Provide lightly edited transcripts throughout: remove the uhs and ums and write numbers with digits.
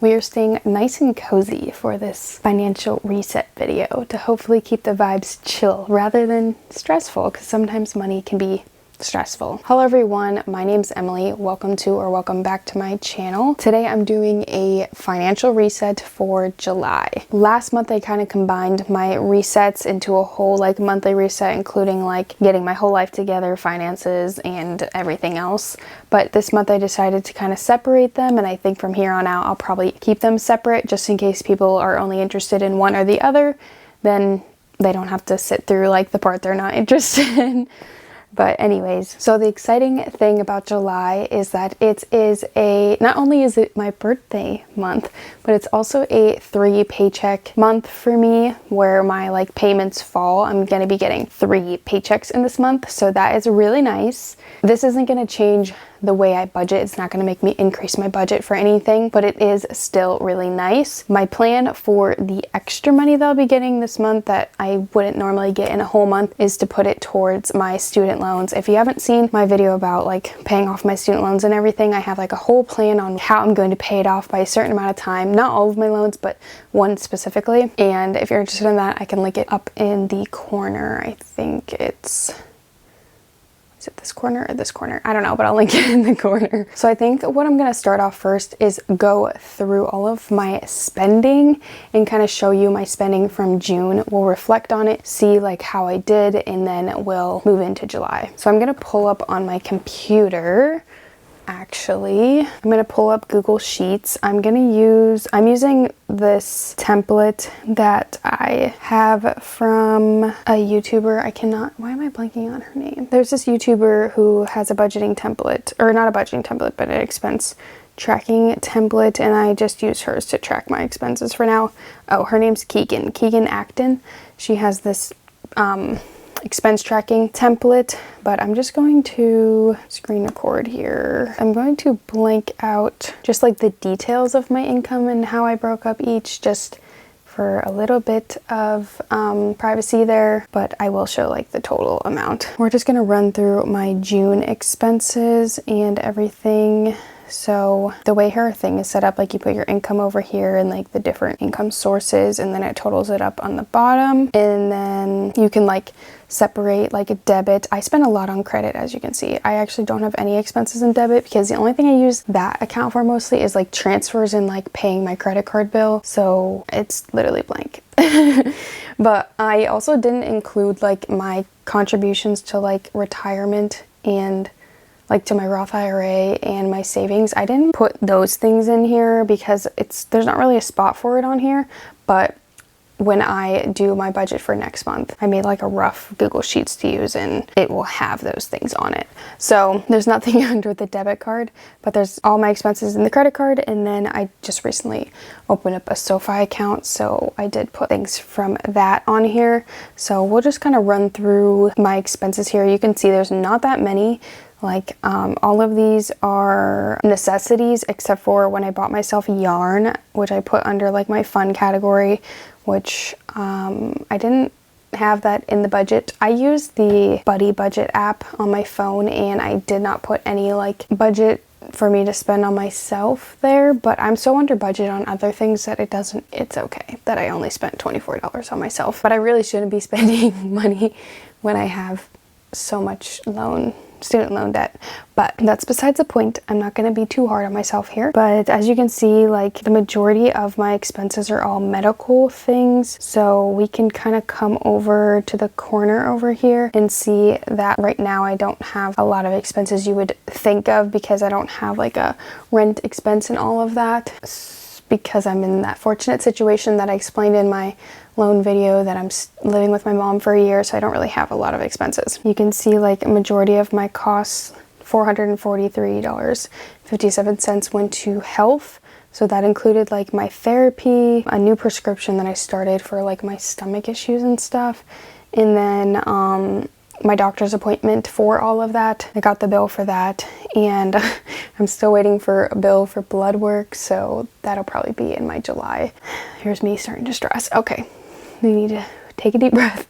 We are staying nice and cozy for this financial reset video to hopefully keep the vibes chill rather than stressful, because sometimes money can be stressful. Hello everyone, my name's Emily. Welcome to or welcome back to my channel. Today I'm doing a financial reset for July. Last month I kind of combined my resets into a whole monthly reset, including getting my whole life together, finances, and everything else. But this month I decided to kind of separate them, and I think from here on out I'll probably keep them separate just in case people are only interested in one or the other. Then they don't have to sit through the part they're not interested in. But anyways, so the exciting thing about July is that not only is it my birthday month, but it's also a 3 paycheck month for me, where my payments fall. I'm going to be getting 3 paychecks in this month, so that is really nice. This isn't going to change the way I budget. It's not going to make me increase my budget for anything, but it is still really nice. My plan for the extra money that I'll be getting this month that I wouldn't normally get in a whole month is to put it towards my student loans. If you haven't seen my video about paying off my student loans and everything, I have a whole plan on how I'm going to pay it off by a certain amount of time. Not all of my loans, but one specifically. And if you're interested in that, I can link it up in the corner. I think it's... Is it this corner or this corner? I don't know, but I'll link it in the corner. So I think what I'm going to start off first is go through all of my spending and kind of show you my spending from June. We'll reflect on it, see how I did, and then we'll move into July. So I'm going to pull up on my computer. Actually, I'm going to pull up Google Sheets. I'm using this template that I have from a YouTuber. Why am I blanking on her name? There's this YouTuber who has a budgeting template, or not a budgeting template, but an expense tracking template, and I just use hers to track my expenses for now. Oh, her name's Keegan Acton. She has this expense tracking template, but I'm just going to screen record here. I'm going to blank out just the details of my income and how I broke up each, just for a little bit of privacy there, but I will show the total amount. We're just gonna run through my June expenses and everything. So the way her thing is set up, you put your income over here and the different income sources, and then it totals it up on the bottom, and then you can separate a debit. I spend a lot on credit, as you can see. I actually don't have any expenses in debit because the only thing I use that account for mostly is transfers and paying my credit card bill. So it's literally blank. But I also didn't include my contributions to retirement and to my Roth IRA and my savings. I didn't put those things in here because there's not really a spot for it on here, but when I do my budget for next month, I made a rough Google Sheets to use, and it will have those things on it. So there's nothing under the debit card, but there's all my expenses in the credit card, and then I just recently opened up a SoFi account, so I did put things from that on here. So we'll just kind of run through my expenses here. You can see there's not that many. All of these are necessities, except for when I bought myself yarn, which I put under my fun category, which I didn't have that in the budget. I used the Buddy Budget app on my phone, and I did not put any budget for me to spend on myself there, but I'm so under budget on other things that it's okay that I only spent $24 on myself. But I really shouldn't be spending money when I have so much student loan debt, but that's besides the point. I'm not going to be too hard on myself here, but as you can see, the majority of my expenses are all medical things. So we can kind of come over to the corner over here and see that right now I don't have a lot of expenses you would think of, because I don't have a rent expense and all of that, because I'm in that fortunate situation that I explained in my loan video that I'm living with my mom for a year, so I don't really have a lot of expenses. You can see a majority of my costs, $443.57 went to health. So that included my therapy, a new prescription that I started for my stomach issues and stuff, and then my doctor's appointment for all of that. I got the bill for that, and I'm still waiting for a bill for blood work, so that'll probably be in my July. Here's me starting to stress. Okay, we need to take a deep breath.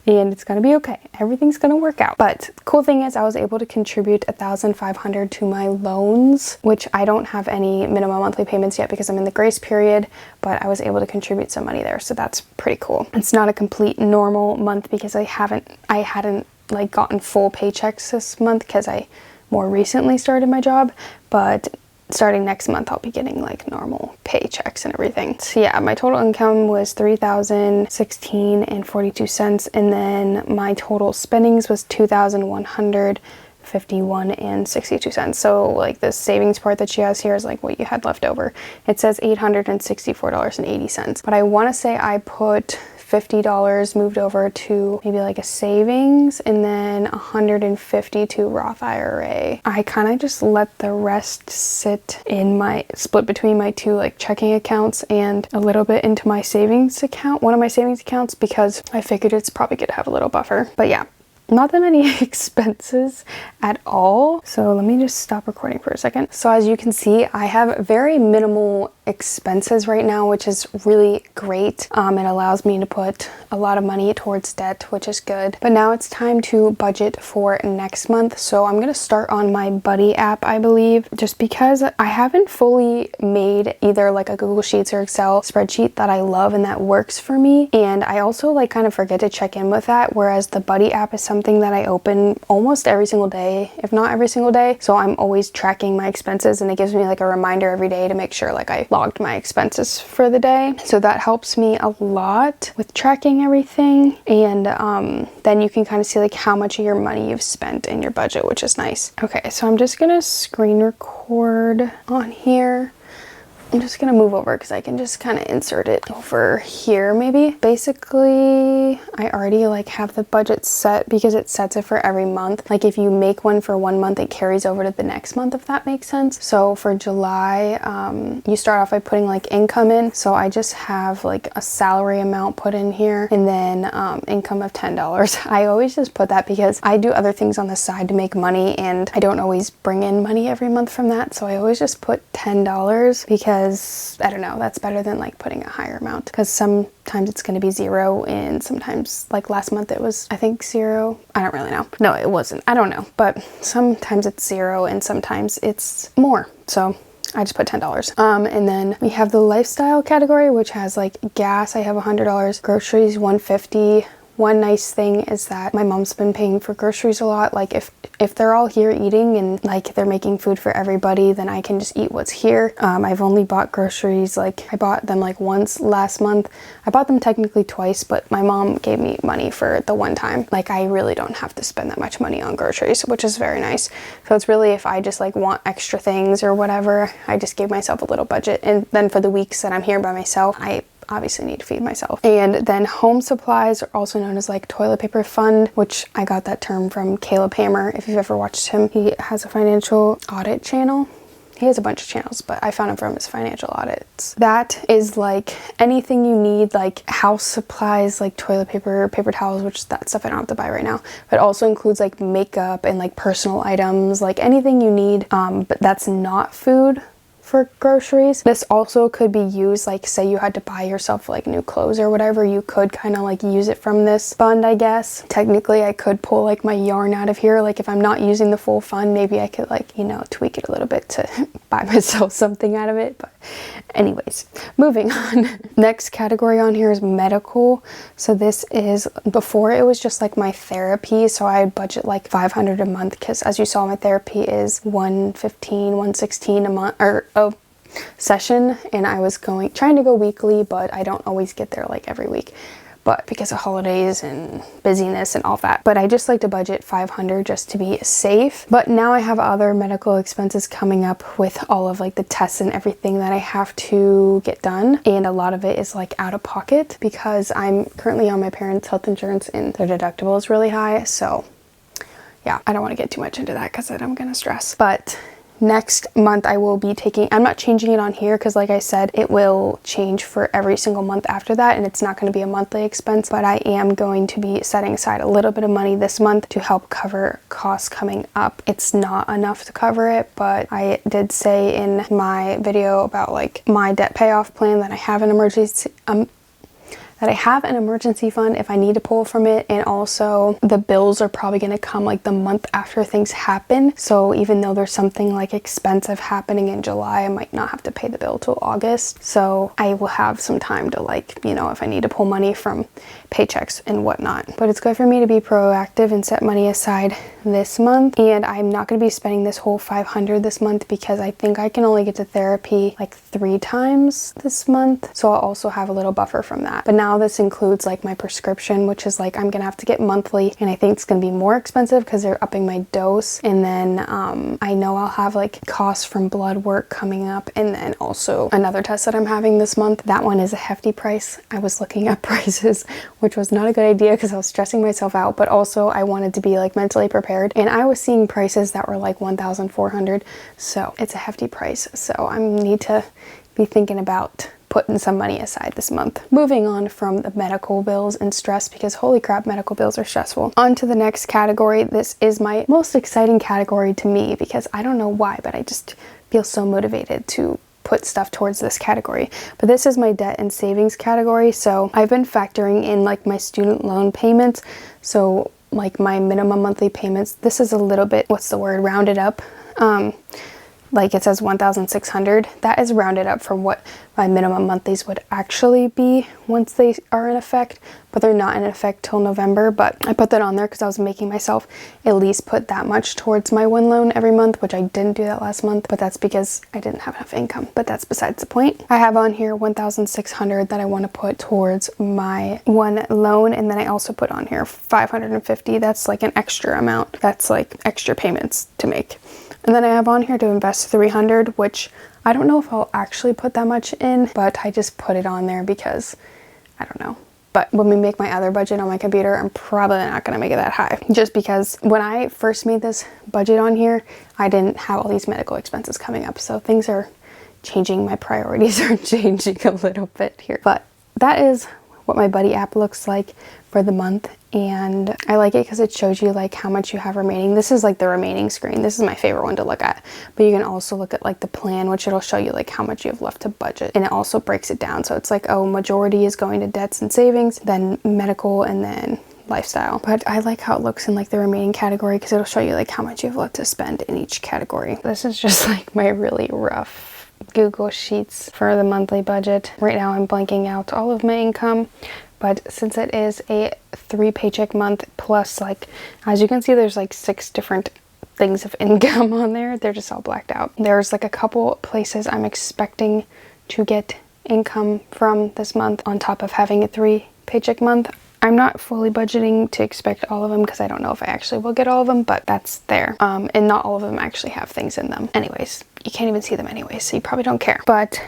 and it's gonna be okay. Everything's gonna work out. But cool thing is I was able to contribute $1,500 to my loans, which I don't have any minimum monthly payments yet because I'm in the grace period, but I was able to contribute some money there, so that's pretty cool. It's not a complete normal month because I hadn't like gotten full paychecks this month because I more recently started my job, but starting next month I'll be getting like normal paychecks and everything. So yeah, my total income was $3,016.42, and then my total spendings was $2,151.62. So like the savings part that she has here is like what you had left over. It says $864.80, but I want to say I put $50 moved over to maybe like a savings, and then $150 to Roth IRA. I kind of just let the rest sit in my split between my two like checking accounts and a little bit into my savings account, one of my savings accounts, because I figured it's probably good to have a little buffer. But yeah, not that many expenses at all. So let me just stop recording for a second. So as you can see, I have very minimal expenses right now, which is really great. It allows me to put a lot of money towards debt, which is good. But now it's time to budget for next month. So I'm gonna start on my Buddy app, I believe, just because I haven't fully made either like a Google Sheets or Excel spreadsheet that I love and that works for me. And I also like kind of forget to check in with that, whereas the Buddy app is something that I open almost every single day, if not every single day. So I'm always tracking my expenses, and it gives me like a reminder every day to make sure like I logged my expenses for the day. So that helps me a lot with tracking everything. And then you can kind of see like how much of your money you've spent in your budget, which is nice. Okay, so I'm just gonna screen record on here. I'm just gonna move over because I can just kind of insert it over here maybe. Basically, I already like have the budget set because it sets it for every month. Like if you make one for one month, it carries over to the next month, if that makes sense. So for July, you start off by putting like income in. So I just have like a salary amount put in here, and then income of $10. I always just put that because I do other things on the side to make money, and I don't always bring in money every month from that. So I always just put $10 because I don't know, that's better than like putting a higher amount, because sometimes it's going to be zero, and sometimes like last month it was I think zero. I don't really know. No, it wasn't. I don't know, but sometimes it's zero and sometimes it's more. So I just put $10. And then we have the lifestyle category, which has like gas. I have $100, groceries $150. One nice thing is that my mom's been paying for groceries a lot. Like if they're all here eating and like they're making food for everybody, then I can just eat what's here. I've only bought groceries, like I bought them like once last month. I bought them technically twice, but my mom gave me money for the one time. Like I really don't have to spend that much money on groceries, which is very nice. So it's really if I just like want extra things or whatever, I just gave myself a little budget. And then for the weeks that I'm here by myself, I obviously need to feed myself. And then home supplies are also known as like toilet paper fund, which I got that term from Caleb Hammer. If you've ever watched him, he has a financial audit channel. He has a bunch of channels, but I found him from his financial audits. That is like anything you need, like house supplies, like toilet paper, paper towels, which that stuff I don't have to buy right now, but also includes like makeup and like personal items, like anything you need, but that's not food for groceries. This also could be used, like say you had to buy yourself like new clothes or whatever, you could kind of like use it from this fund, I guess. Technically I could pull like my yarn out of here, like if I'm not using the full fund, maybe I could like, you know, tweak it a little bit to buy myself something out of it. But anyways, moving on. Next category on here is medical. So this is, before it was just like my therapy, so I budget like $500 a month, because as you saw, my therapy is $115, $116 a month, or a session, and I was trying to go weekly, but I don't always get there like every week, but because of holidays and busyness and all that. But I just like to budget $500 just to be safe. But now I have other medical expenses coming up with all of like the tests and everything that I have to get done, and a lot of it is like out of pocket because I'm currently on my parents' health insurance and their deductible is really high. So yeah, I don't want to get too much into that because then I'm gonna stress. But next month I will be taking, I'm not changing it on here because like I said, it will change for every single month after that, and it's not going to be a monthly expense, but I am going to be setting aside a little bit of money this month to help cover costs coming up. It's not enough to cover it, but I did say in my video about like my debt payoff plan that I have an that I have an emergency fund if I need to pull from it, and also the bills are probably going to come like the month after things happen. So even though there's something like expensive happening in July, I might not have to pay the bill till August. So I will have some time to, like, you know, if I need to pull money from paychecks and whatnot. But it's good for me to be proactive and set money aside this month. And I'm not going to be spending this whole $500 this month because I think I can only get to therapy like 3 times this month. So I'll also have a little buffer from that. But now this includes like my prescription, which is like I'm gonna have to get monthly, and I think it's gonna be more expensive because they're upping my dose. And then I know I'll have like costs from blood work coming up, and then also another test that I'm having this month. That one is a hefty price. I was looking at prices, which was not a good idea because I was stressing myself out, but also I wanted to be like mentally prepared, and I was seeing prices that were like $1,400. So it's a hefty price. So I need to be thinking about putting some money aside this month. Moving on from the medical bills and stress, because holy crap, medical bills are stressful. On to the next category. This is my most exciting category to me because I don't know why, but I just feel so motivated to put stuff towards this category. But this is my debt and savings category. So I've been factoring in like my student loan payments. So like my minimum monthly payments, this is a little bit, what's the word, rounded up. Like it says 1,600. That is rounded up from what my minimum monthlies would actually be once they are in effect, but they're not in effect till November. But I put that on there because I was making myself at least put that much towards my one loan every month, which I didn't do that last month, but that's because I didn't have enough income. But that's besides the point. I have on here 1,600 that I want to put towards my one loan, and then I also put on here 550. That's like an extra amount. That's like extra payments to make. And then I have on here to invest 300, which I don't know if I'll actually put that much in, but I just put it on there because I don't know. But when we make my other budget on my computer, I'm probably not going to make it that high. Just because when I first made this budget on here, I didn't have all these medical expenses coming up. So things are changing. My priorities are changing a little bit here. But that is what my buddy app looks like for the month, and I like it because it shows you like how much you have remaining. This is like the remaining screen. This is my favorite one to look at, but you can also look at like the plan, which it'll show you like how much you have left to budget, and it also breaks it down. So it's like, oh, majority is going to debts and savings, then medical, and then lifestyle. But I like how it looks in like the remaining category because it'll show you like how much you have left to spend in each category. This is just like my really rough Google Sheets for the monthly budget. Right now I'm blanking out all of my income, but since it is a 3 paycheck month plus, like, as you can see, there's like 6 different things of income on there. They're just all blacked out. There's like a couple places I'm expecting to get income from this month on top of having a 3 paycheck month. I'm not fully budgeting to expect all of them because I don't know if I actually will get all of them, but that's there. And not all of them actually have things in them. Anyways, you can't even see them anyways, so you probably don't care. But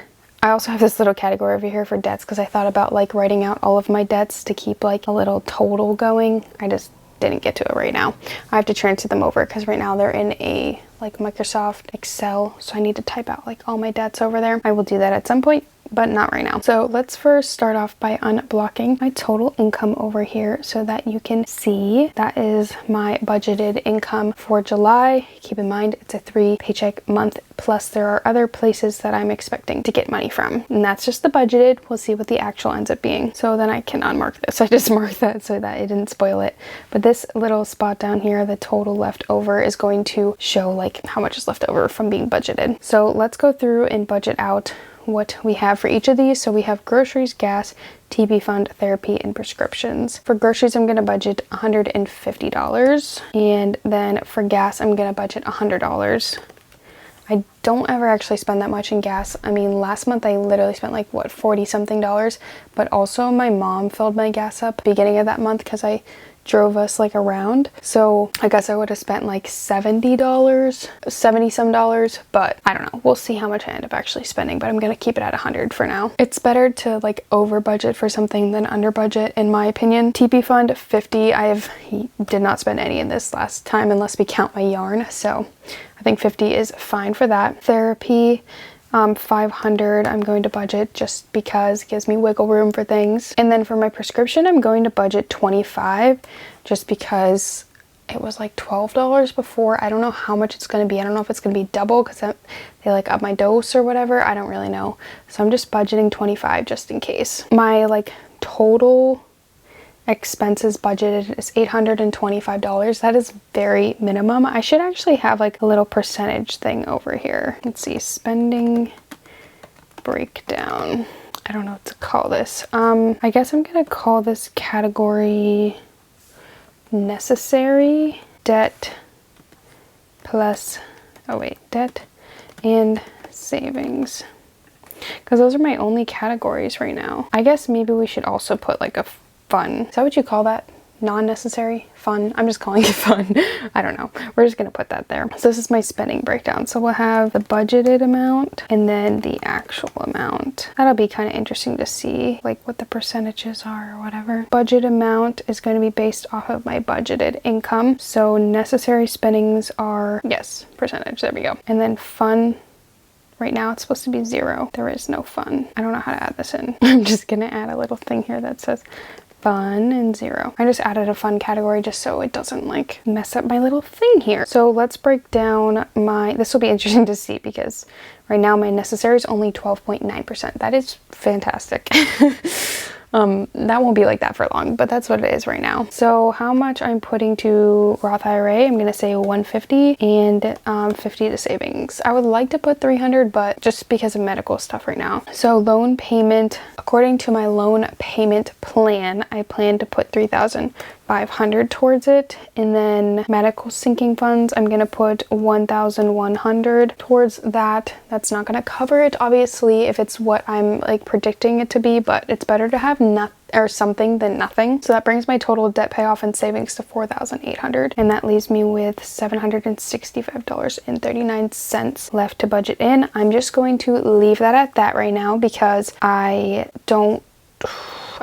I also have this little category over here for debts because I thought about like writing out all of my debts to keep like a little total going. I just didn't get to it right now. I have to transfer them over because right now they're in a like Microsoft Excel, so I need to type out like all my debts over there. I will do that at some point, but not right now. So let's first start off by unblocking my total income over here so that you can see that is my budgeted income for July. Keep in mind it's a 3 paycheck month, plus there are other places that I'm expecting to get money from, and that's just the budgeted. We'll see what the actual ends up being. So then I can unmark this. I just marked that so that it didn't spoil it. But this little spot down here, the total left over, is going to show like how much is left over from being budgeted. So let's go through and budget out what we have for each of these. So we have groceries, gas, TB fund, therapy, and prescriptions. For groceries, I'm going to budget $150. And then for gas, I'm going to budget $100. I don't ever actually spend that much in gas. I mean, last month I literally spent like, what, 40 something dollars, but also my mom filled my gas up beginning of that month because I drove us like around. So I guess I would have spent like $70 some dollars, but I don't know. We'll see how much I end up actually spending, but I'm going to keep it at 100 for now. It's better to like over budget for something than under budget, in my opinion. TP fund 50. Did not spend any in this last time unless we count my yarn. So I think 50 is fine for that. Therapy, 500 I'm going to budget just because it gives me wiggle room for things. And then for my prescription, I'm going to budget 25 just because it was like $12 before. I don't know how much it's going to be. I don't know if it's going to be double because they like up my dose or whatever. I don't really know. So I'm just budgeting 25 just in case. My like total expenses budgeted is $825. That is very minimum. I should actually have like a little percentage thing over here. Let's see, spending breakdown. I don't know what to call this. I guess I'm gonna call this category necessary debt plus, oh wait, debt and savings. Because those are my only categories right now. I guess maybe we should also put like a fun. Is that what you call that? Non-necessary? Fun? I'm just calling it fun. I don't know. We're just gonna put that there. So this is my spending breakdown. So we'll have the budgeted amount and then the actual amount. That'll be kind of interesting to see like what the percentages are or whatever. Budget amount is going to be based off of my budgeted income. So necessary spendings are, yes, percentage. There we go. And then fun. Right now it's supposed to be 0. There is no fun. I don't know how to add this in. I'm just gonna add a little thing here that says fun and 0. I just added a fun category just so it doesn't like mess up my little thing here. So let's break down my, this will be interesting to see because right now my necessary is only 12.9%. That is fantastic. That won't be like that for long, but that's what it is right now. So how much I'm putting to Roth IRA, I'm gonna say 150 and 50 to savings. I would like to put 300, but just because of medical stuff right now. So loan payment, according to my loan payment plan, I plan to put 3,500 towards it, and then medical sinking funds, I'm gonna put 1,100 towards that. That's not gonna cover it, obviously, if it's what I'm like predicting it to be, but it's better to have nothing or something than nothing. So that brings my total debt payoff and savings to 4,800, and that leaves me with $765.39 left to budget in. I'm just going to leave that at that right now because I don't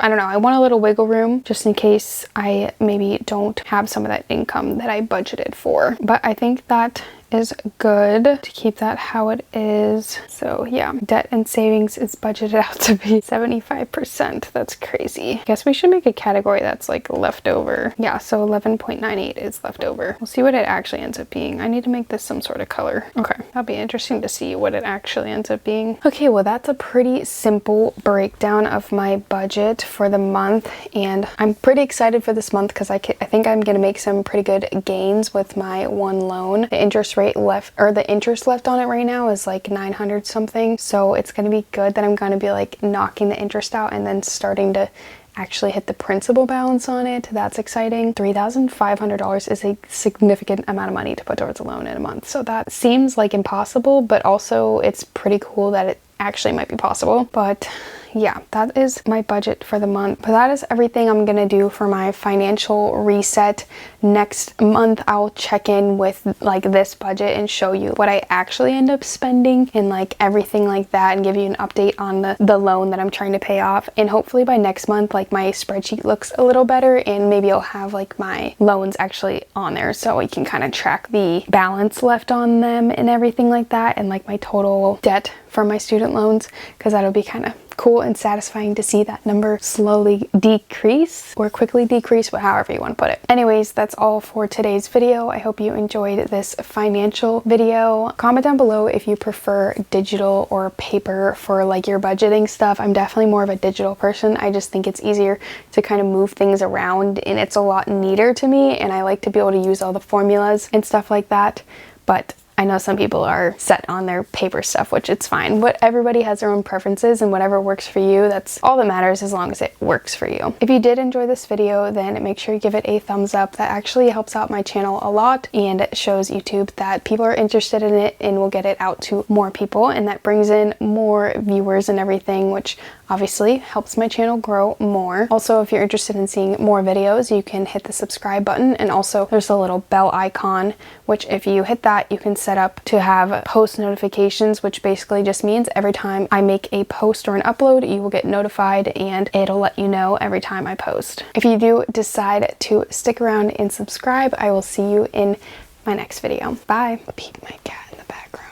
know, I want a little wiggle room just in case I maybe don't have some of that income that I budgeted for. But I think that is good to keep that how it is. So yeah, debt and savings is budgeted out to be 75%. That's crazy. I guess we should make a category that's like leftover. Yeah, so 11.98 is leftover. We'll see what it actually ends up being. I need to make this some sort of color. Okay, that'll be interesting to see what it actually ends up being. Okay, well that's a pretty simple breakdown of my budget for the month, and I'm pretty excited for this month because I think I'm gonna make some pretty good gains with my one loan. The interest rate left, or the interest left on it right now is like 900 something, so it's going to be good that I'm going to be like knocking the interest out and then starting to actually hit the principal balance on it. That's exciting. $3,500 is a significant amount of money to put towards a loan in a month, so that seems like impossible, but also it's pretty cool that it actually might be possible. But yeah, that is my budget for the month. But that is everything I'm gonna do for my financial reset. Next month I'll check in with like this budget and show you what I actually end up spending and like everything like that, and give you an update on the loan that I'm trying to pay off. And hopefully by next month like my spreadsheet looks a little better, and maybe I'll have like my loans actually on there so we can kind of track the balance left on them and everything like that, and like my total debt from my student loans, because that'll be kind of cool and satisfying to see that number slowly decrease or quickly decrease, but however you want to put it. Anyways, that's all for today's video. I hope you enjoyed this financial video. Comment down below if you prefer digital or paper for like your budgeting stuff. I'm definitely more of a digital person. I just think it's easier to kind of move things around, and it's a lot neater to me, and I like to be able to use all the formulas and stuff like that. But I know some people are set on their paper stuff, which it's fine. But everybody has their own preferences, and whatever works for you, that's all that matters as long as it works for you. If you did enjoy this video, then make sure you give it a thumbs up. That actually helps out my channel a lot, and it shows YouTube that people are interested in it and will get it out to more people, and that brings in more viewers and everything, which obviously helps my channel grow more. Also, if you're interested in seeing more videos, you can hit the subscribe button, and also there's a little bell icon, which if you hit that, you can set up to have post notifications, which basically just means every time I make a post or an upload, you will get notified and it'll let you know every time I post. If you do decide to stick around and subscribe, I will see you in my next video. Bye. Peep my cat in the background.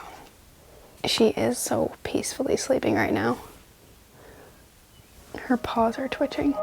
She is so peacefully sleeping right now. Her paws are twitching.